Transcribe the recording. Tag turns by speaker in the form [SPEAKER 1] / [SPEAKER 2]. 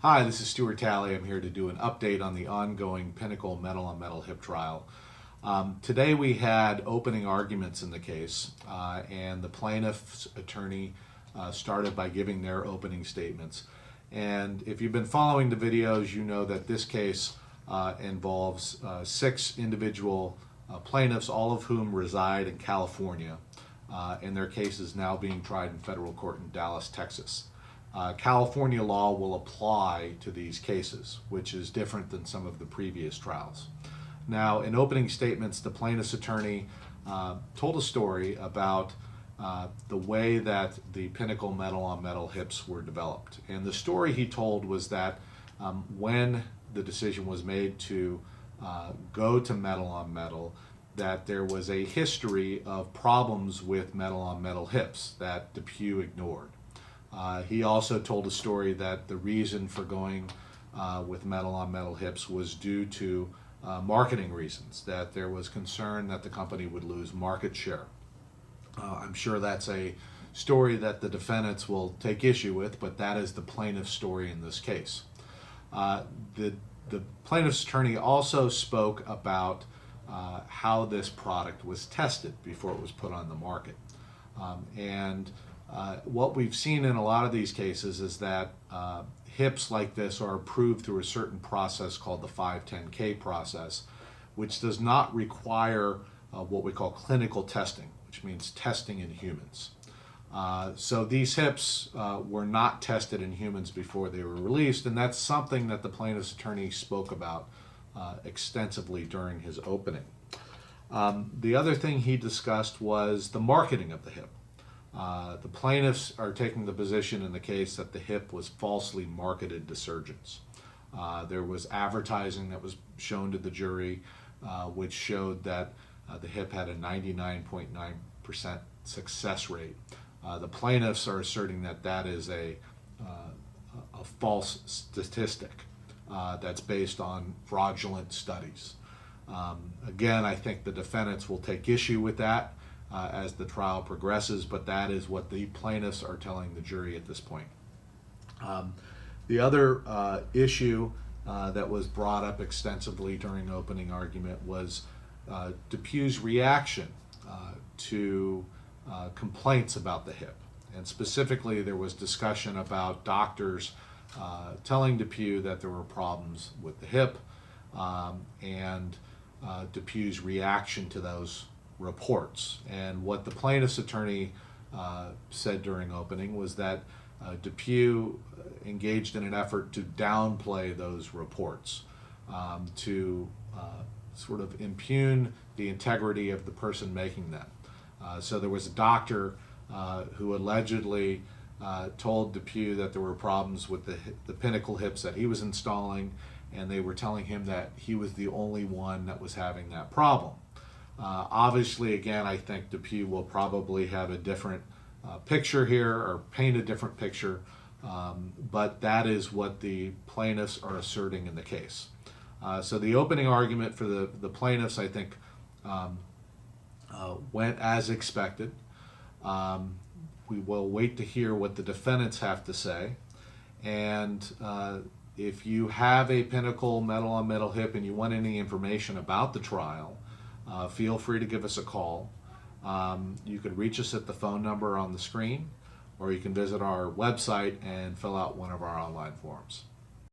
[SPEAKER 1] Hi, this is Talley. I'm here to do an update on the ongoing Pinnacle metal-on-metal hip trial. Today we had opening arguments in the case, and the plaintiff's attorney started by giving their opening statements. And if you've been following the videos, you know that this case involves 6 individual plaintiffs, all of whom reside in California, and their case is now being tried in federal court in Dallas, Texas. California law will apply to these cases, which is different than some of the previous trials. Now, in opening statements, the plaintiff's attorney told a story about the way that the Pinnacle metal-on-metal hips were developed. And the story he told was that when the decision was made to go to metal-on-metal, that there was a history of problems with metal-on-metal hips that DePuy ignored. He also told a story that the reason for going with metal-on-metal hips was due to marketing reasons, that there was concern that the company would lose market share. I'm sure that's a story that the defendants will take issue with, but that is the plaintiff's story in this case. The plaintiff's attorney also spoke about how this product was tested before it was put on the market. What we've seen in a lot of these cases is that hips like this are approved through a certain process called the 510(k) process, which does not require what we call clinical testing, which means testing in humans. So these hips were not tested in humans before they were released, and that's something that the plaintiff's attorney spoke about extensively during his opening. The other thing he discussed was the marketing of the hip. The plaintiffs are taking the position in the case that the hip was falsely marketed to surgeons. There was advertising that was shown to the jury which showed that the hip had a 99.9% success rate. The plaintiffs are asserting that that is a false statistic that's based on fraudulent studies. Again, I think the defendants will take issue with that as the trial progresses, but that is what the plaintiffs are telling the jury at this point. The other issue that was brought up extensively during opening argument was DePuy's reaction to complaints about the hip. And specifically, there was discussion about doctors telling DePuy that there were problems with the hip, and DePuy's reaction to those reports. And what the plaintiff's attorney said during opening was that DePuy engaged in an effort to downplay those reports, to sort of impugn the integrity of the person making them. So there was a doctor who allegedly told DePuy that there were problems with the Pinnacle hips that he was installing, and they were telling him that he was the only one that was having that problem. Obviously, again, I think DePuy will probably have a different picture here, or paint a different picture, but that is what the plaintiffs are asserting in the case. So the opening argument for the plaintiffs, I think, went as expected. We will wait to hear what the defendants have to say, and if you have a Pinnacle metal-on-metal hip and you want any information about the trial, feel free to give us a call. You can reach us at the phone number on the screen, or you can visit our website and fill out one of our online forms.